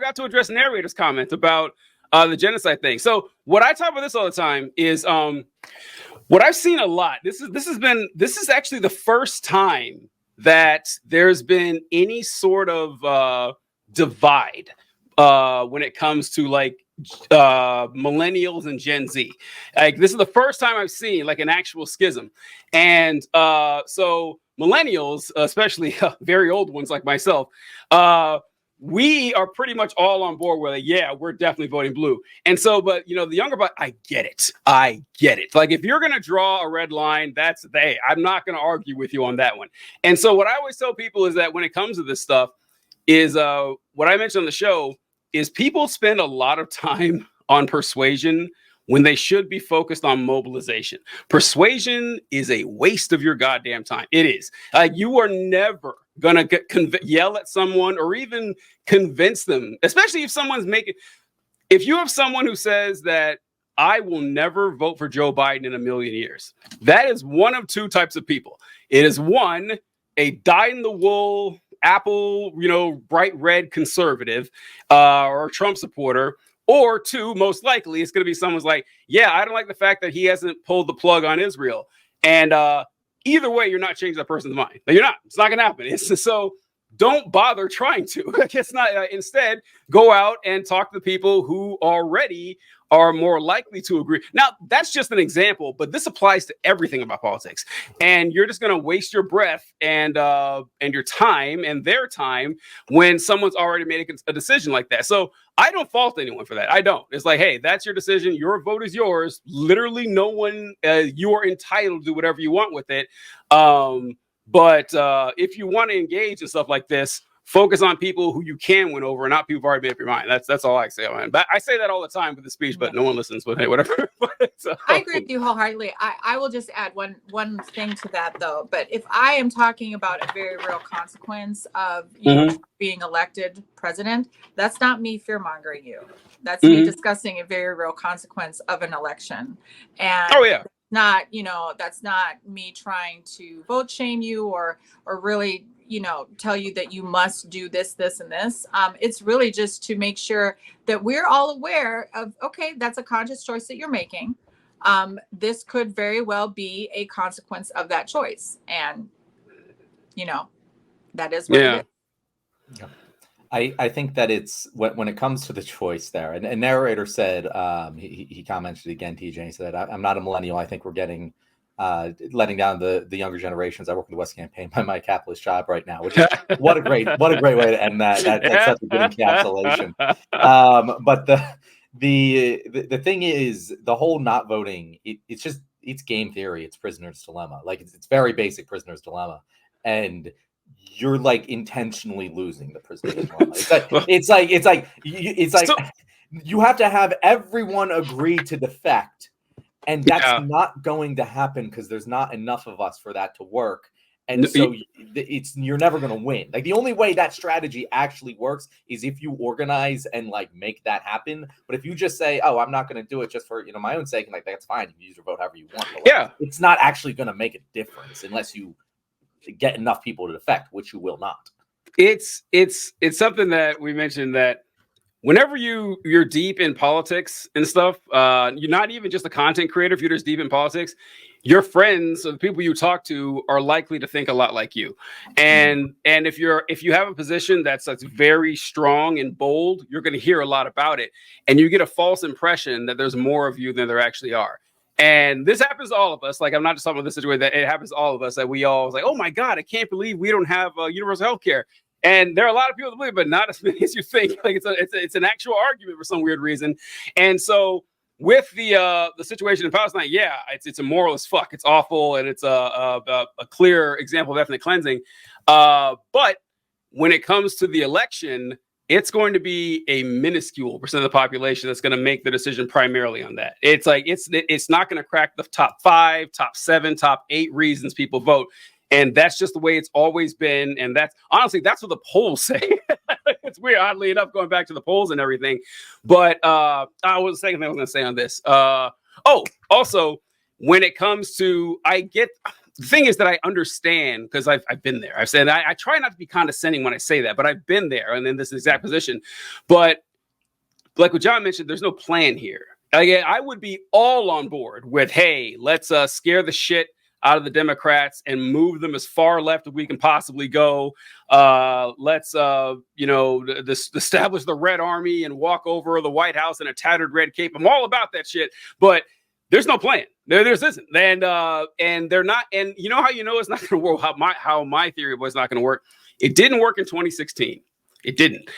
forgot to address narrator's comment about the genocide thing. So what I talk about this all the time is what I've seen a lot. This is actually the first time that there's been any sort of divide when it comes to like millennials and Gen Z. Like this is the first time I've seen like an actual schism. And so millennials, especially very old ones like myself, we are pretty much all on board with it. Yeah, we're definitely voting blue. And so, but you know, the younger, but I get it. Like if you're going to draw a red line, I'm not going to argue with you on that one. And so what I always tell people is that when it comes to this stuff is what I mentioned on the show is people spend a lot of time on persuasion when they should be focused on mobilization. Persuasion is a waste of your goddamn time. It is. You are never gonna yell at someone or even convince them, especially if you have someone who says that I will never vote for Joe Biden in a million years. That is one of two types of people. It is one, a dyed-in-the-wool Apple, bright red conservative or Trump supporter. Or two, most likely, it's going to be someone's like, yeah, I don't like the fact that he hasn't pulled the plug on Israel. And either way, you're not changing that person's mind. You're not. It's not going to happen. So don't bother trying to. It's not. Instead, go out and talk to the people who already are more likely to agree. Now, that's just an example, but this applies to everything about politics. And you're just going to waste your breath and your time and their time when someone's already made a decision like that. So I don't fault anyone for that. I don't. It's like, hey, that's your decision. Your vote is yours. Literally, no one. You are entitled to do whatever you want with it. But if you want to engage in stuff like this, focus on people who you can win over, and not people who've already made up your mind. That's all I say, man. But I say that all the time with the speech, but no one listens. But hey, whatever. I agree with you wholeheartedly. I will just add one thing to that, though. But if I am talking about a very real consequence of being elected president, that's not me fear mongering you. That's me discussing a very real consequence of an election. And that's not me trying to vote shame you or really tell you that you must do this, and this. It's really just to make sure that we're all aware of, okay, that's a conscious choice that you're making. This could very well be a consequence of that choice. And, that is what it is. Yeah. I think that it's when it comes to the choice there, and a narrator said, he commented again, TJ, he said, I'm not a millennial. I think we're getting letting down the younger generations. I work in the West Campaign by my capitalist job right now, which is what a great way to end that. That's such a good encapsulation. But the thing is, the whole not voting, it's game theory. It's prisoner's dilemma. Like it's very basic prisoner's dilemma, and you're like intentionally losing the prisoner's dilemma. It's like you have to have everyone agree to defect. And that's not going to happen because there's not enough of us for that to work. And so you're never going to win. Like the only way that strategy actually works is if you organize and like make that happen. But if you just say, oh, I'm not going to do it just for, my own sake, and like, that's fine. You can use your vote however you want. But, like, it's not actually going to make a difference unless you get enough people to defect, which you will not. It's something that we mentioned that whenever you're deep in politics and stuff, you're not even just a content creator. If you're just deep in politics, your friends or the people you talk to are likely to think a lot like you. And if you have a position that's very strong and bold, you're going to hear a lot about it, and you get a false impression that there's more of you than there actually are. And this happens to all of us. Like, I'm not just talking about this situation, that it happens to all of us, that we all was like, oh my God, I can't believe we don't have universal health care. And there are a lot of people that believe, but not as many as you think. Like it's an actual argument for some weird reason. And so with the situation in Palestine, it's immoral as fuck. It's awful, and it's a clear example of ethnic cleansing. But when it comes to the election, it's going to be a minuscule percent of the population that's going to make the decision primarily on that. It's like it's not going to crack the top 5, top 7, top 8 reasons people vote. And that's just the way it's always been. And that's honestly, that's what the polls say. It's weird, oddly enough, going back to the polls and everything. But the second thing I was going to say on this. Also, when it comes to, the thing is that I understand because I've been there. I've said I try not to be condescending when I say that, but I've been there and in this exact position. But like what John mentioned, there's no plan here. Again, I would be all on board with, hey, let's scare the shit out of the Democrats and move them as far left as we can possibly go. Let's establish the Red Army and walk over the White House in a tattered red cape. I'm all about that shit, but there's no plan. There's isn't, and they're not. And you know how it's not going to work. How my theory was not going to work. It didn't work in 2016. It didn't.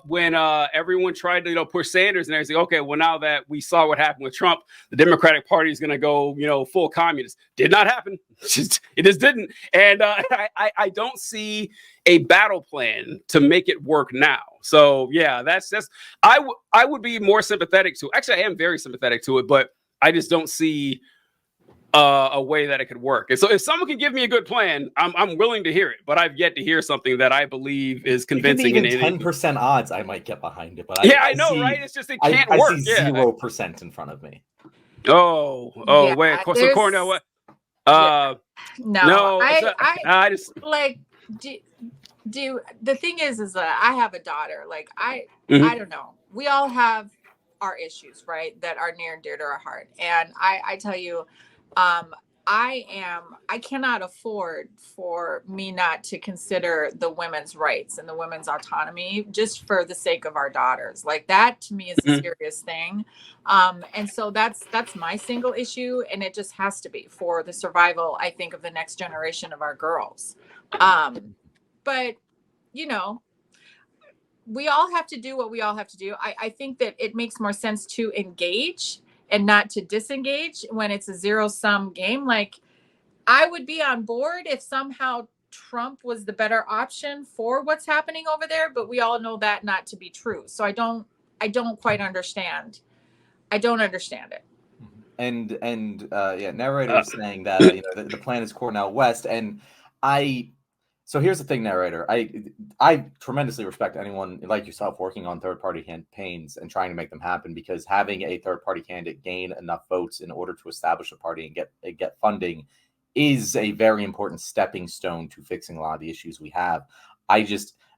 When everyone tried to push Sanders and everything. Okay, well now that we saw what happened with Trump, the Democratic Party is going to go full communist. Did not happen. It just didn't. And I don't see a battle plan to make it work now. So yeah, that's I would be more sympathetic to. Actually, I am very sympathetic to it, but I just don't see a way that it could work. And so if someone can give me a good plan, I'm willing to hear it, but I've yet to hear something that I believe is convincing. Even 10% odds, I might get behind it. But I know, right? It's just, it can't work. I see 0% in front of me. Oh, wait. So Cornell, what? No, I just like, do the thing is that I have a daughter. Like, I don't know. We all have our issues, right? That are near and dear to our heart. And I tell you, I cannot afford for me not to consider the women's rights and the women's autonomy just for the sake of our daughters. Like, that to me is a serious thing. And so that's my single issue. And it just has to be for the survival, I think, of the next generation of our girls. But we all have to do what we all have to do. I think that it makes more sense to engage and not to disengage when it's a zero-sum game. Like, I would be on board if somehow Trump was the better option for what's happening over there, but we all know that not to be true. So I don't quite understand. I don't understand it. And narrator is saying that the plan is Cornel West, and So here's the thing, narrator. I tremendously respect anyone like yourself working on third-party campaigns and trying to make them happen, because having a third-party candidate gain enough votes in order to establish a party and get funding is a very important stepping stone to fixing a lot of the issues we have.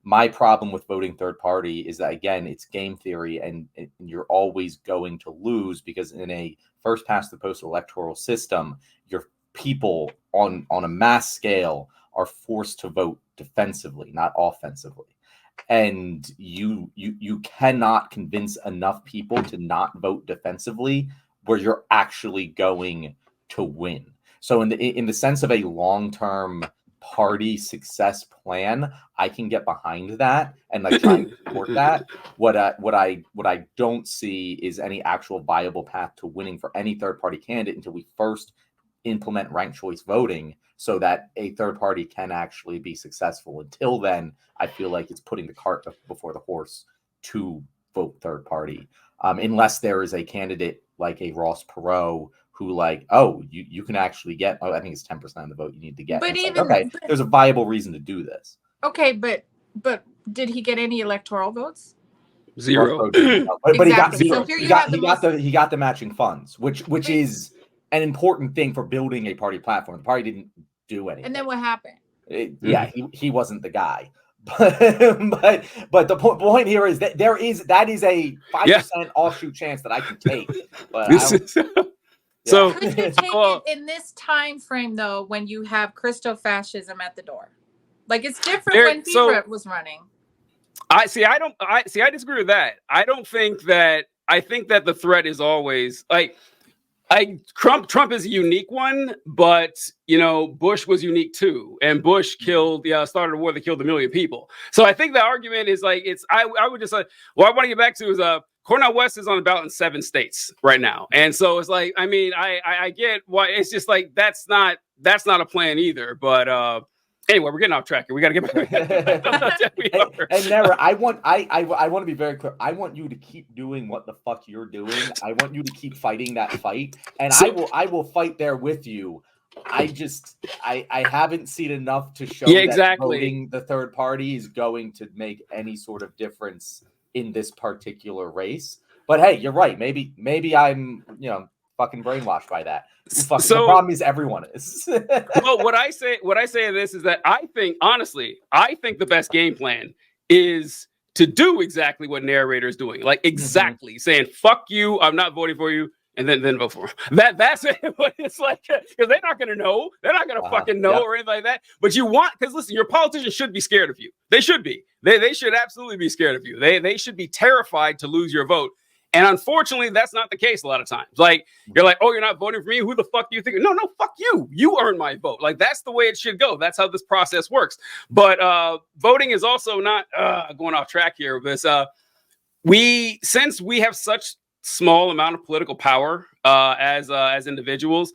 My problem with voting third party is that, again, it's game theory, and you're always going to lose, because in a first past the post electoral system, your people on a mass scale are forced to vote defensively, not offensively. And you cannot convince enough people to not vote defensively where you're actually going to win. So in the sense of a long-term party success plan, I can get behind that and like try and support that. What I don't see is any actual viable path to winning for any third-party candidate until we first implement ranked choice voting, so that a third party can actually be successful. Until then, I feel like it's putting the cart before the horse to vote third party, unless there is a candidate like a Ross Perot who you can actually get, I think it's 10% of the vote you need to get. But there's a viable reason to do this. Okay, but did he get any electoral votes? Zero. But exactly. He got zero. So he got the matching funds, which is an important thing for building a party platform. The party didn't do anything. And then what happened? He wasn't the guy. But the point here is that that is a 5% offshoot chance that I can take. But so could you take it in this time frame though, when you have Christo-fascism at the door? Like, it's different when Peter was running. I disagree with that. I think that the threat is always Trump is a unique one, but Bush was unique too, and Bush started a war that killed 1 million people. So I think the argument is I would just what I want to get back to is Cornel West is on the ballot in 7 states right now, and so it's I get why it's just that's not a plan either, but. Anyway, we're getting off track here. We got to get back. And Nara, I want to be very clear. I want you to keep doing what the fuck you're doing. I want you to keep fighting that fight, and I will fight there with you. I haven't seen enough to show that voting the third party is going to make any sort of difference in this particular race. But hey, you're right. Maybe I'm fucking brainwashed by that. The problem is everyone is. Well, what I say of this is that I think the best game plan is to do exactly what narrator is doing, like exactly saying "fuck you," I'm not voting for you, and then vote for him. That's what it's like, because they're not gonna know, fucking know or anything like that. But you want, because listen, your politicians should be scared of you. They should be. They should absolutely be scared of you. They should be terrified to lose your vote. And unfortunately, that's not the case a lot of times. Like, you're like, oh, you're not voting for me? Who the fuck do you think? No, fuck you. You earned my vote. Like, that's the way it should go. That's how this process works. But voting is also not going off track here. Because since we have such small amount of political power as individuals,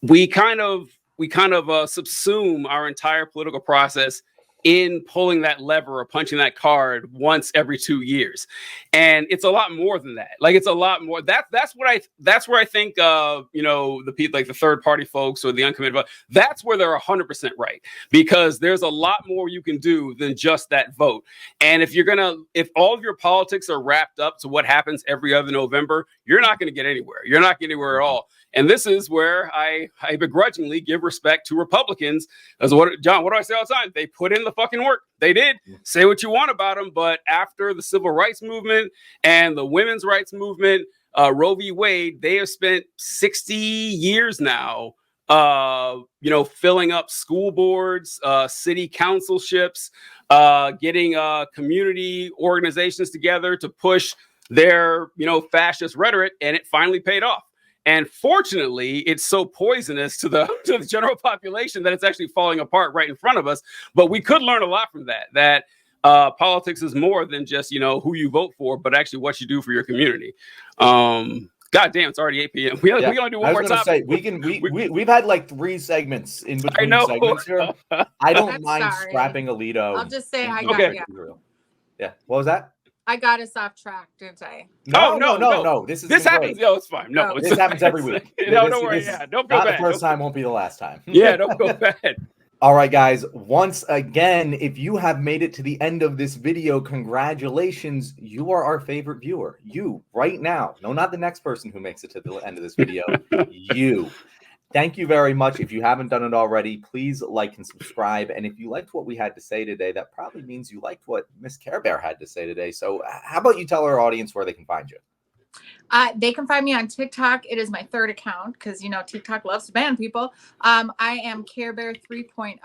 we kind of subsume our entire political process in pulling that lever or punching that card once every 2 years. And it's a lot more than that. Like, it's a lot more. That's where I think the people, like the third party folks or the uncommitted vote, that's where they're 100% right, because there's a lot more you can do than just that vote. And if all of your politics are wrapped up to what happens every other November, you're not going to get anywhere. You're not getting anywhere at all. And this is where I begrudgingly give respect to Republicans. John, what do I say all the time? They put in the fucking work. They did. Say what you want about them, but after the civil rights movement and the women's rights movement, Roe v. Wade, they have spent 60 years now, filling up school boards, city councilships, getting community organizations together to push their, fascist rhetoric, and it finally paid off. And fortunately, it's so poisonous to the general population that it's actually falling apart right in front of us. But we could learn a lot from that politics is more than just, who you vote for, but actually what you do for your community. God damn, it's already 8 p.m. We only do one more topic. We've had like 3 segments in between segments here. I don't mind scrapping Alito. I'll just say I got Yeah. What was that? I got us off track, didn't I? No. This happens. No, it's fine. No, this happens every week. Don't worry. Yeah, don't feel bad. The first time won't be the last time. Yeah, don't feel bad. All right, guys. Once again, if you have made it to the end of this video, congratulations. You are our favorite viewer. You, right now. No, not the next person who makes it to the end of this video. You. Thank you very much. If you haven't done it already, please like and subscribe. And if you liked what we had to say today, that probably means you liked what Miss Care Bear had to say today. So how about you tell our audience where they can find you? They can find me on TikTok. It is my 3rd account because, TikTok loves to ban people. I am Care Bear 3.0.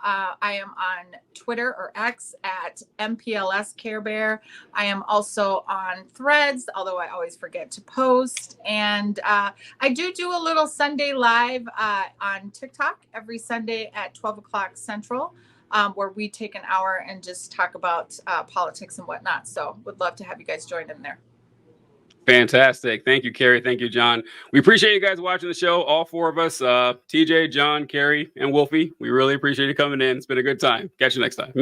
I am on Twitter or X at MPLS Care Bear. I am also on Threads, although I always forget to post. And I do a little Sunday live on TikTok every Sunday at 12 o'clock Central, where we take an hour and just talk about politics and whatnot. So would love to have you guys join in there. Fantastic. Thank you, Carrie. Thank you, John. We appreciate you guys watching the show. All 4 of us, TJ, John, Carrie, and Wolfie. We really appreciate you coming in. It's been a good time. Catch you next time.